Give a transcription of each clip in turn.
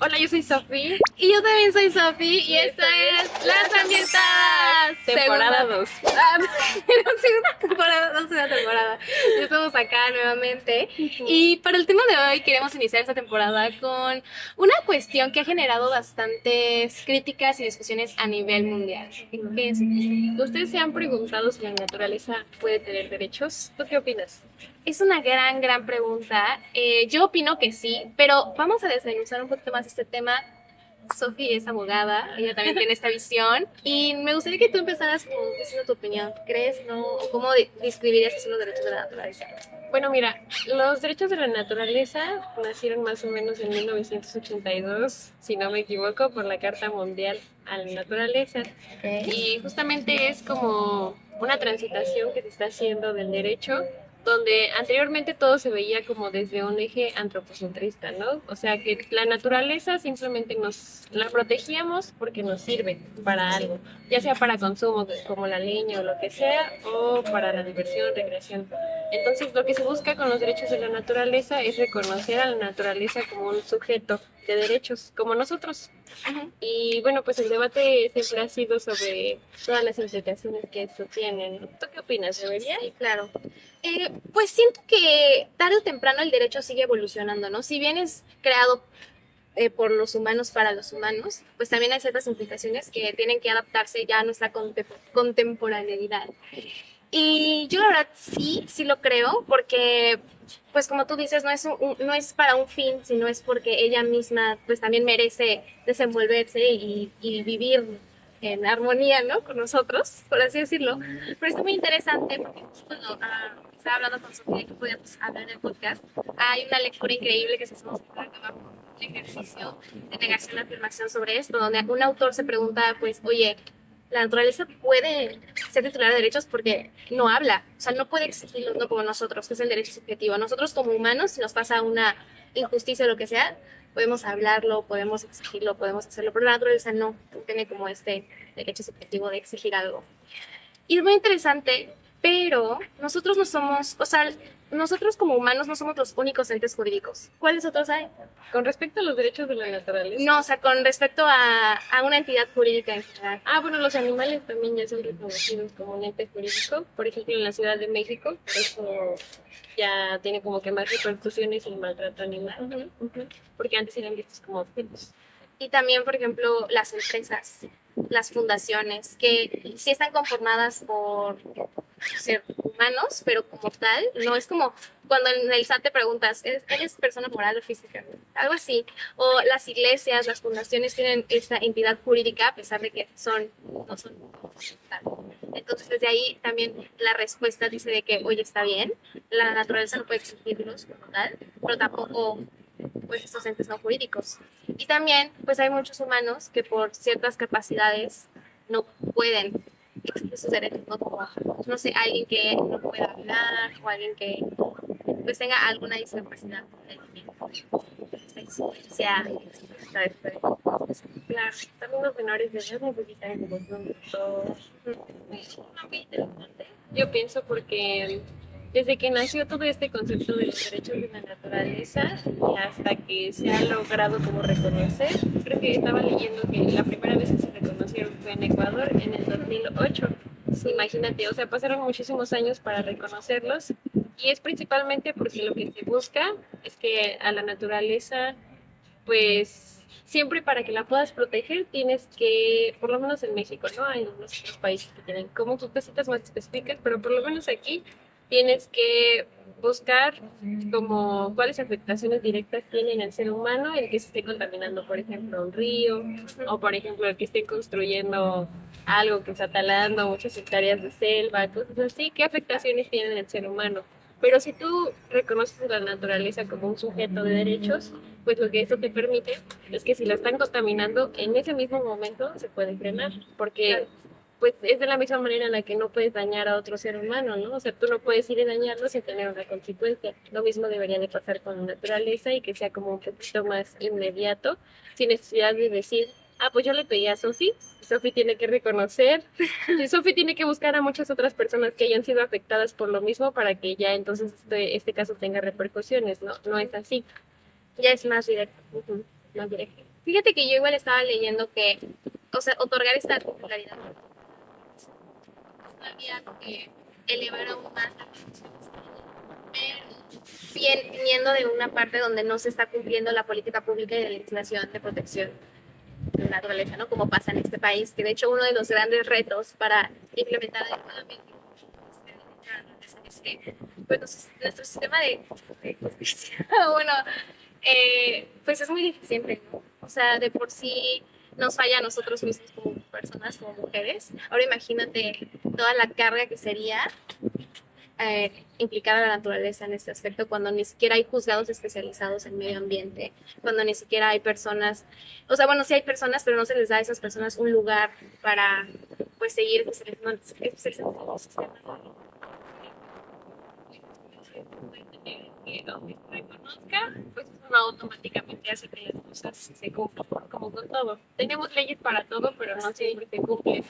Hola, yo soy Sofi. Y yo también soy Sofi y esta es Las Ambientadas. Temporada 2. Segunda temporada, no segunda temporada. Ya estamos acá nuevamente. Y para el tema de hoy queremos iniciar esta temporada con una cuestión que ha generado bastantes críticas y discusiones a nivel mundial. ¿Qué es? ¿Ustedes se han preguntado si la naturaleza puede tener derechos? ¿Tú qué opinas? Es una gran pregunta. Yo opino que sí, pero vamos a desmenuzar un poquito más este tema. Sophie es abogada, ella también tiene esta visión y me gustaría que tú empezaras como diciendo tu opinión. ¿Crees, no? ¿O cómo describirías que son los derechos de la naturaleza? Bueno, mira, los derechos de la naturaleza nacieron más o menos en 1982, si no me equivoco, por la Carta Mundial a la Naturaleza. Okay. Y justamente es como una transitación que se está haciendo del derecho, donde anteriormente todo se veía como desde un eje antropocentrista, ¿no? O sea, que la naturaleza simplemente nos la protegíamos porque nos sirve para algo, ya sea para consumo, como la leña o lo que sea, o para la diversión, recreación. Entonces, lo que se busca con los derechos de la naturaleza es reconocer a la naturaleza como un sujeto de derechos, como nosotros. Ujú. Y bueno, pues el debate siempre ha sido sobre todas las implicaciones que esto tiene, ¿no? ¿Tú qué opinas? ¿Debería? Sí, claro. Pues siento que tarde o temprano el derecho sigue evolucionando, ¿no? Si bien es creado por los humanos para los humanos, pues también hay ciertas implicaciones que tienen que adaptarse ya a nuestra contemporaneidad. Y yo la verdad sí lo creo, porque pues como tú dices, no es para un fin, sino es porque ella misma pues también merece desenvolverse y vivir en armonía, ¿no? Con nosotros, por así decirlo. Pero está muy interesante porque cuando estaba hablando con Sofía que podíamos hablar en el podcast, hay una lectura increíble que se llama un ejercicio de negación y afirmación sobre esto, donde un autor se pregunta, pues, oye, la naturaleza puede ser titular de derechos porque no habla, o sea, no puede exigirlos, no como nosotros, que es el derecho subjetivo. Nosotros como humanos, si nos pasa una injusticia o lo que sea, podemos hablarlo, podemos exigirlo, podemos hacerlo, pero la naturaleza no tiene como este derecho subjetivo de exigir algo. Y es muy interesante, pero nosotros no somos, o sea, nosotros como humanos no somos los únicos entes jurídicos. ¿Cuáles otros hay? Con respecto a los derechos de la naturaleza. No, o sea, con respecto a una entidad jurídica en general. Ah, bueno, los animales también ya son reconocidos como un ente jurídico. Por ejemplo, en la Ciudad de México, eso ya tiene como que más repercusiones el maltrato animal. Porque antes eran vistos como objetos. Y también, por ejemplo, las empresas, las fundaciones, que sí están conformadas por ser humanos, pero como tal, no es como cuando en el SAT te preguntas, ¿eres persona moral o física? Algo así. O las iglesias, las fundaciones tienen esta entidad jurídica a pesar de que no son tal. Entonces, desde ahí también la respuesta dice de que, oye, está bien, la naturaleza no puede exigirlos como tal, pero tampoco pues estos entes no jurídicos. Y también pues hay muchos humanos que por ciertas capacidades no pueden exigir sus derechos, ¿no? Como, no sé, alguien que no pueda hablar o alguien que pues tenga alguna discapacidad esta exigencia. Claro, también los menores de edad necesitan como que un tutor. Muy interesante. Yo pienso porque desde que nació todo este concepto de los derechos de la naturaleza y hasta que se ha logrado como reconocer, creo que estaba leyendo que la primera vez que se reconocieron fue en Ecuador en el 2008. Imagínate, o sea, pasaron muchísimos años para reconocerlos y es principalmente porque lo que se busca es que a la naturaleza pues siempre para que la puedas proteger tienes que, por lo menos en México, ¿no? Hay algunos otros países que tienen como sus cositas más específicas, pero por lo menos aquí tienes que buscar como cuáles afectaciones directas tiene en el ser humano el que se esté contaminando, por ejemplo, un río, o por ejemplo, el que esté construyendo algo que está talando muchas hectáreas de selva, cosas así, ¿qué afectaciones tiene en el ser humano? Pero si tú reconoces a la naturaleza como un sujeto de derechos, pues lo que eso te permite es que si la están contaminando, en ese mismo momento se puede frenar, porque pues es de la misma manera en la que no puedes dañar a otro ser humano, ¿no? O sea, tú no puedes ir a dañarlo sin tener una consecuencia. Lo mismo debería de pasar con la naturaleza y que sea como un poquito más inmediato, sin necesidad de decir, ah, pues yo le pedí a Sofi, Sofi tiene que reconocer, y Sofi tiene que buscar a muchas otras personas que hayan sido afectadas por lo mismo para que ya entonces este caso tenga repercusiones, ¿no? No es así. Ya es más directo. Más directo. Fíjate que yo igual estaba leyendo que, o sea, otorgar esta titularidad había que elevar aún más la protección, pero bien, viniendo de una parte donde no se está cumpliendo la política pública y de legislación de protección de la naturaleza, ¿no? Como pasa en este país, que de hecho uno de los grandes retos para implementar adecuadamente es que pues, nuestro sistema de justicia, bueno, pues es muy deficiente, ¿no? O sea, de por sí nos falla a nosotros mismos como personas, como mujeres. Ahora imagínate toda la carga que sería implicar a la naturaleza en este aspecto cuando ni siquiera hay juzgados especializados en medio ambiente, cuando ni siquiera hay personas, o sea, bueno, sí hay personas, pero no se les da a esas personas un lugar para pues seguir especializando en los sistemas que aunque se reconozca, pues eso no automáticamente hace que las cosas se cumplan, como con todo. Tenemos leyes para todo, pero no siempre se cumplen.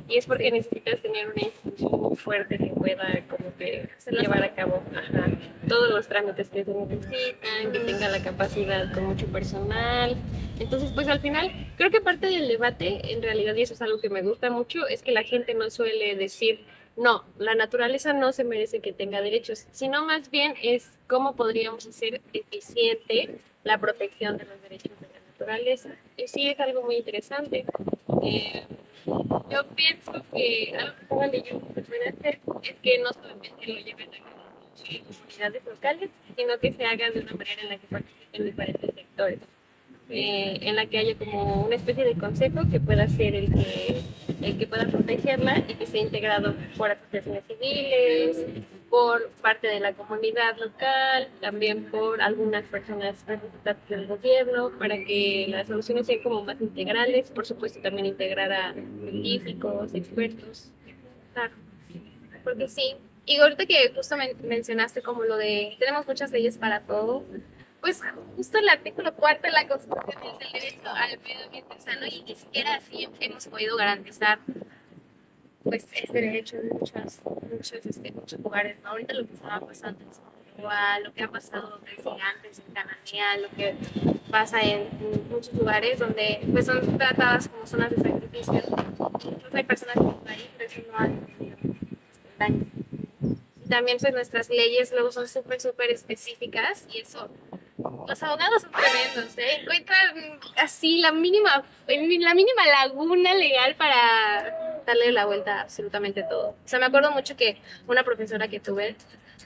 Y es porque necesitas tener una institución muy fuerte que pueda como que llevar a cabo ajá, todos los trámites que se necesitan, que tenga la capacidad con mucho personal. Entonces, pues al final, creo que parte del debate, en realidad, y eso es algo que me gusta mucho, es que la gente no suele decir no, la naturaleza no se merece que tenga derechos, sino más bien es cómo podríamos hacer eficiente la protección de los derechos de la naturaleza. Y sí es algo muy interesante. Eh, yo pienso que algo que estaba leyendo que puede hacer es que no solamente lo lleven a cabo comunidades locales, sino que se haga de una manera en la que participen diferentes sectores en la que haya como una especie de consejo que pueda ser el que pueda protegerla y que sea integrado por asociaciones civiles, por parte de la comunidad local, también por algunas personas representantes del gobierno, para que las soluciones sean como más integrales, por supuesto también integrar a científicos, expertos. Claro. porque sí. Y ahorita que justo mencionaste como lo de tenemos muchas leyes para todo, pues justo el artículo cuarto de la Constitución es el derecho al medio ambiente sano y ni siquiera así hemos podido garantizar pues este derecho en muchos lugares, ¿no? Ahorita lo que estaba pasando en Sinaloa, lo que ha pasado desde antes en Canadá, lo que pasa en muchos lugares donde pues son tratadas como zonas de sacrificio. Incluso hay personas que están ahí, pero eso no han daño. También pues nuestras leyes luego son súper específicas y eso, los abogados son tremendos, ¿eh? Encuentran así la mínima laguna legal para darle la vuelta a absolutamente todo. O sea, me acuerdo mucho que una profesora que tuve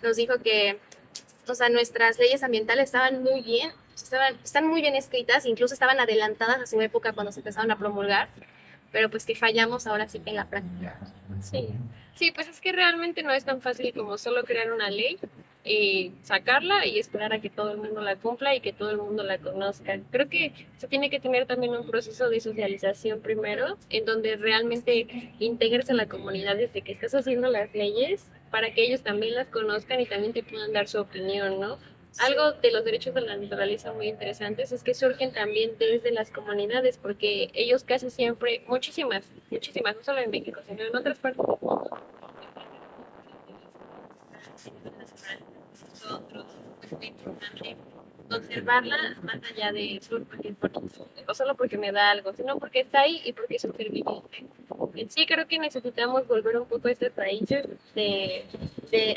nos dijo que, o sea, nuestras leyes ambientales estaban muy bien, están muy bien escritas, incluso estaban adelantadas a su época cuando se empezaron a promulgar, pero pues que fallamos ahora sí que en la práctica. Sí, sí, pues es que realmente no es tan fácil como solo crear una ley y sacarla y esperar a que todo el mundo la cumpla y que todo el mundo la conozca. Creo que se tiene que tener también un proceso de socialización primero, en donde realmente integres a la comunidad desde que estás haciendo las leyes para que ellos también las conozcan y también te puedan dar su opinión, ¿no? Algo de los derechos de la naturaleza muy interesantes es que surgen también desde las comunidades, porque ellos casi siempre, muchísimas, no solo en México, sino en otras partes del mundo, nosotros, pues, es importante conservarla más allá de solo porque es bonito, o solo porque me da algo, sino porque está ahí y porque es superviviente. En sí creo que necesitamos volver un poco a estas raíces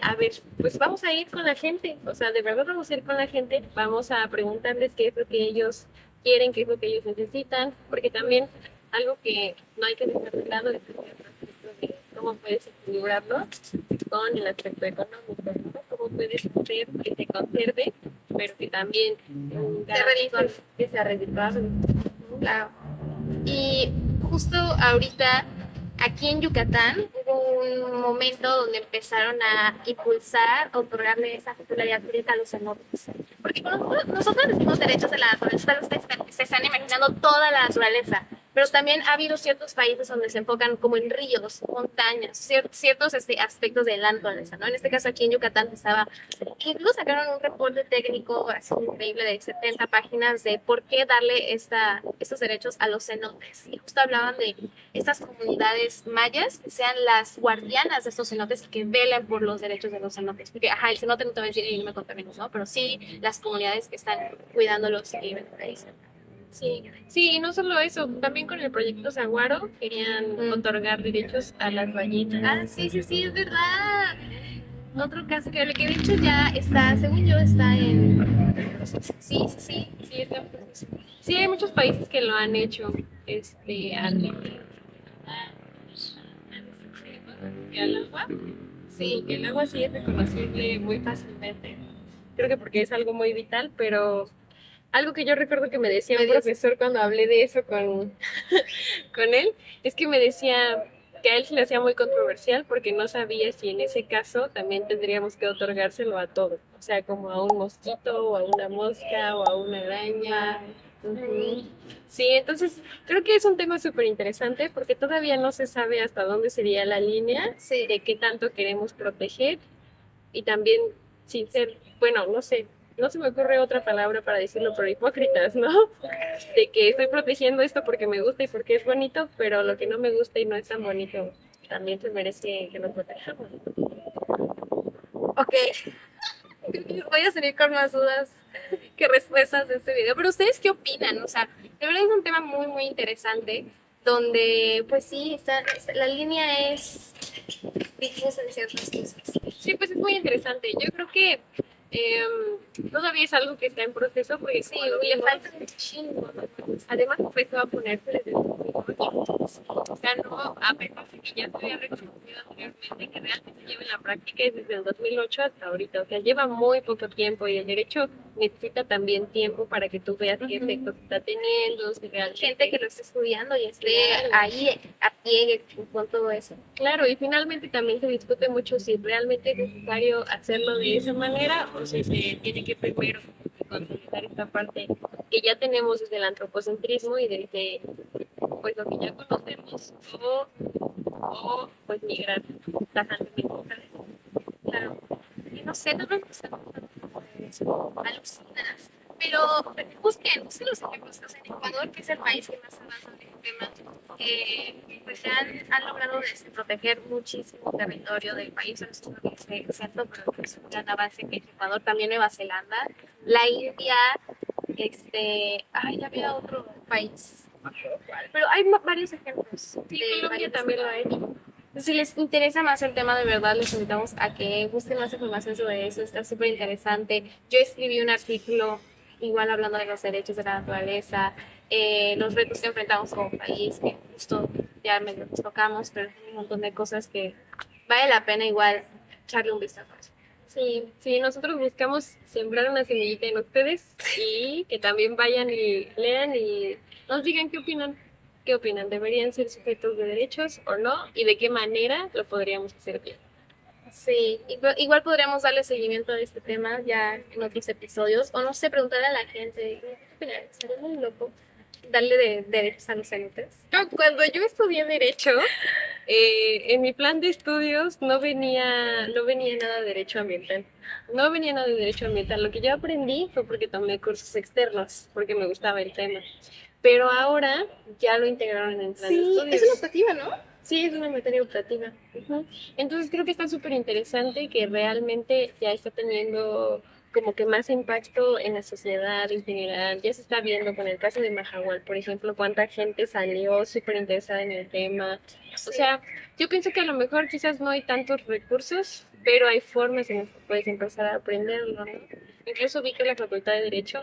a ver, pues vamos a ir con la gente, o sea, de verdad vamos a ir con la gente, vamos a preguntarles qué es lo que ellos quieren, qué es lo que ellos necesitan, porque también algo que no hay que dejar de lado es el aspecto de cómo puedes equilibrarlo con el aspecto económico, ¿no? Cómo puedes hacer que te conserve, pero que también garantice que sea redituable. Claro. Y justo ahorita, aquí en Yucatán, hubo un momento donde empezaron a impulsar, otorgarle esa titularidad directa a los cenotes. Porque cuando nosotros decimos derechos de la naturaleza, ustedes se están imaginando toda la naturaleza. Pero también ha habido ciertos países donde se enfocan como en ríos, montañas, ciertos aspectos de la naturaleza, ¿no? En este caso aquí en Yucatán incluso sacaron un reporte técnico así increíble de 70 páginas de por qué darle estos derechos a los cenotes. Y justo hablaban de estas comunidades mayas que sean las guardianas de estos cenotes y que velen por los derechos de los cenotes. Porque, ajá, el cenote no te va a decir, no me contamines, ¿no? Pero sí las comunidades que están cuidándolos y viven por ahí. Sí. Sí, y no solo eso, también con el proyecto Saguaro querían otorgar derechos a las ballenas. Ah, sí, sí, sí, es verdad. Otro caso que de hecho ya está, según yo, está en... Sí, sí, sí. Sí, sí, hay muchos países que lo han hecho, al agua. Sí, que el agua sí es reconocible muy fácilmente. Creo que porque es algo muy vital, pero algo que yo recuerdo que me decía un profesor cuando hablé de eso con él, es que me decía que a él se le hacía muy controversial porque no sabía si en ese caso también tendríamos que otorgárselo a todo, o sea, como a un mosquito o a una mosca o a una araña. Ujú. Sí, entonces creo que es un tema súper interesante porque todavía no se sabe hasta dónde sería la línea Sí. de qué tanto queremos proteger y también sin ser, bueno, no sé, no se me ocurre otra palabra para decirlo, pero hipócritas, ¿no? De que estoy protegiendo esto porque me gusta y porque es bonito, pero lo que no me gusta y no es tan bonito también se merece que lo protejamos. Ok, voy a salir con más dudas que respuestas de este video. Pero ¿ustedes qué opinan? O sea, de verdad es un tema muy, muy interesante, donde, pues sí, la línea es difusa de ciertas cosas. Sí, pues es muy interesante. Yo creo que todavía es algo que está en proceso porque Sí, como lo le vimos, falta un chingo, ¿no? además empezó a ponerse desde el 2008. O sea, no, a pesar de que ya se había reconocido anteriormente, que realmente lleva en la práctica es desde el 2008 hasta ahorita. O sea, lleva muy poco tiempo y el derecho necesita también tiempo para que tú veas qué efectos está teniendo, si realmente... Gente que lo está estudiando y esté Claro. ahí a pie con todo eso. Claro, y finalmente también se discute mucho si realmente es necesario hacerlo de esa manera o si se tiene que primero consolidar esta parte que ya tenemos desde el antropocentrismo y desde pues lo que ya conocemos o pues migrar tajantemente. Claro. Y no sé, no me gusta alucinas. Pero busquen los ejemplos. O sea, en Ecuador, que es el país que más avanza en este tema, pues ya han logrado proteger muchísimo territorio del país. Eso es cierto, pero es un gran avance que es Ecuador, también Nueva Zelanda, la India, ay, había otro país. Pero hay varios ejemplos. Sí, Colombia también lo ha hecho. Si les interesa más el tema, de verdad, les invitamos a que busquen más información sobre eso. Está súper interesante. Yo escribí un artículo igual hablando de los derechos de la naturaleza, los retos que enfrentamos como país, que justo ya medio nos tocamos, pero hay un montón de cosas que vale la pena igual echarle un vistazo. Sí, sí, nosotros buscamos sembrar una semillita en ustedes y que también vayan y lean y nos digan qué opinan. ¿Qué opinan? ¿Deberían ser sujetos de derechos o no? ¿Y de qué manera lo podríamos hacer bien? Sí, igual podríamos darle seguimiento a este tema ya en otros episodios, o no sé, preguntarle a la gente, mira, sería muy loco darle de derechos a los cenotes. Cuando yo estudié Derecho, en mi plan de estudios no venía nada de Derecho Ambiental. No venía nada de Derecho Ambiental. Lo que yo aprendí fue porque tomé cursos externos, porque me gustaba el tema. Pero ahora ya lo integraron en el plan de estudios. Es una optativa, ¿no? Sí, es una materia optativa. Ujú. Entonces creo que está súper interesante que realmente ya está teniendo como que más impacto en la sociedad en general. Ya se está viendo con el caso de Mahahual, por ejemplo, cuánta gente salió súper interesada en el tema. O sea, yo pienso que a lo mejor quizás no hay tantos recursos, pero hay formas en las que puedes empezar a aprenderlo, ¿no? Incluso vi que la Facultad de Derecho,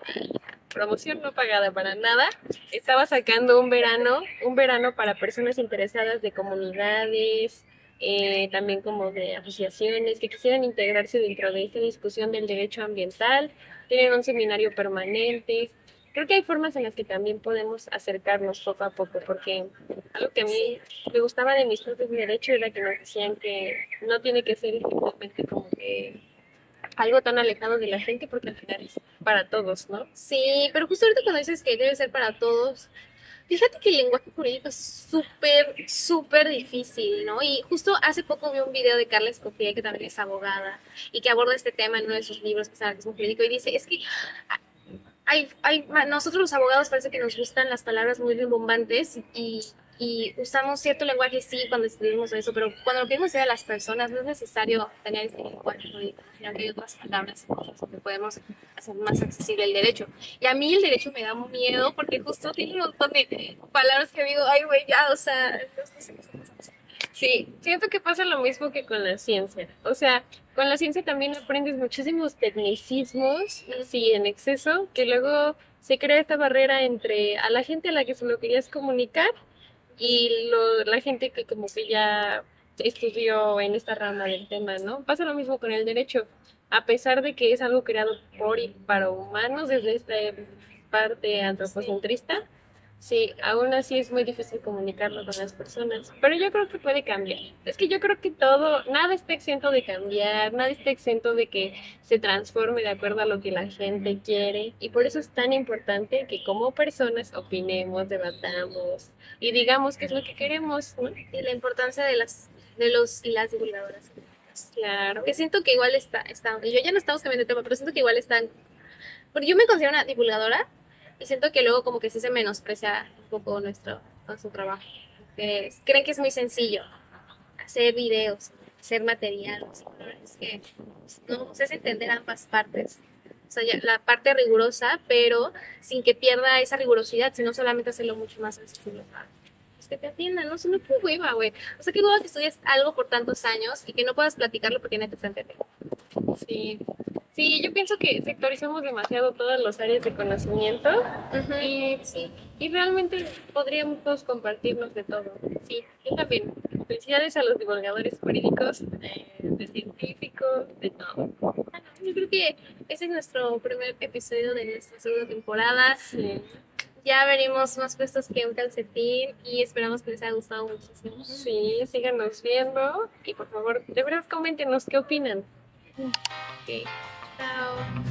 promoción no pagada para nada, estaba sacando un verano para personas interesadas de comunidades, también como de asociaciones que quisieran integrarse dentro de esta discusión del derecho ambiental. Tienen un seminario permanente. Creo que hay formas en las que también podemos acercarnos poco a poco, porque algo que a mí me gustaba de mis profes de derecho era que nos decían que no tiene que ser simplemente como que algo tan alejado de la gente, porque al final es para todos, ¿no? Sí, pero justo ahorita cuando dices que debe ser para todos, fíjate que el lenguaje jurídico es súper, súper difícil, ¿no? Y justo hace poco vi un video de Carla Escoffier, que también es abogada, y que aborda este tema en uno de sus libros, que es Anarquismo Jurídico, y dice, es que nosotros los abogados parece que nos gustan las palabras muy rimbombantes y y usamos cierto lenguaje, sí, cuando escribimos eso, pero cuando lo queremos decir a las personas no es necesario tener este lenguaje, ¿no? Sino que hay otras palabras y cosas que podemos hacer más accesible el derecho. Y a mí el derecho me da miedo porque justo tiene un montón de palabras que digo, ay, güey, ya, o sea, no sé qué está pasando. Sí, siento que pasa lo mismo que con la ciencia. O sea, con la ciencia también aprendes muchísimos tecnicismos, sí, en exceso, que luego se crea esta barrera entre a la gente a la que se lo querías comunicar y la gente que como que ya estudió en esta rama del tema, ¿no? Pasa lo mismo con el derecho. A pesar de que es algo creado por y para humanos desde esta parte antropocentrista, sí, aún así es muy difícil comunicarlo con las personas, pero yo creo que puede cambiar. Es que yo creo que todo, nada está exento de cambiar, nada está exento de que se transforme de acuerdo a lo que la gente quiere, y por eso es tan importante que como personas opinemos, debatamos y digamos qué es lo que queremos, ¿no? Y la importancia de de los y las divulgadoras. Claro. Que siento que igual y yo ya no estamos cambiando de tema, pero siento que igual están, porque yo me considero una divulgadora y siento que luego como que sí se menosprecia un poco nuestro trabajo. Creen que es muy sencillo hacer videos, hacer material, o sea, es que no se hace entender ambas partes. O sea, la parte rigurosa, pero sin que pierda esa rigurosidad, sino solamente hacerlo mucho más accesible. Pues que te atiendan, no sé, no qué hueva, güey. O sea, qué hueva que estudies algo por tantos años y que no puedas platicarlo porque nadie te está entendiendo. Sí. Sí, yo pienso que sectorizamos demasiado todas las áreas de conocimiento y, Sí. y realmente podríamos todos compartirnos de todo. Sí, yo también. Felicidades a los divulgadores jurídicos, de científicos, de todo. Yo creo que ese es nuestro primer episodio de nuestra segunda temporada. Sí, Ya venimos más puestos que un calcetín y esperamos que les haya gustado muchísimo. sí, síganos viendo y por favor, de verdad coméntenos qué opinan. Ok, chao.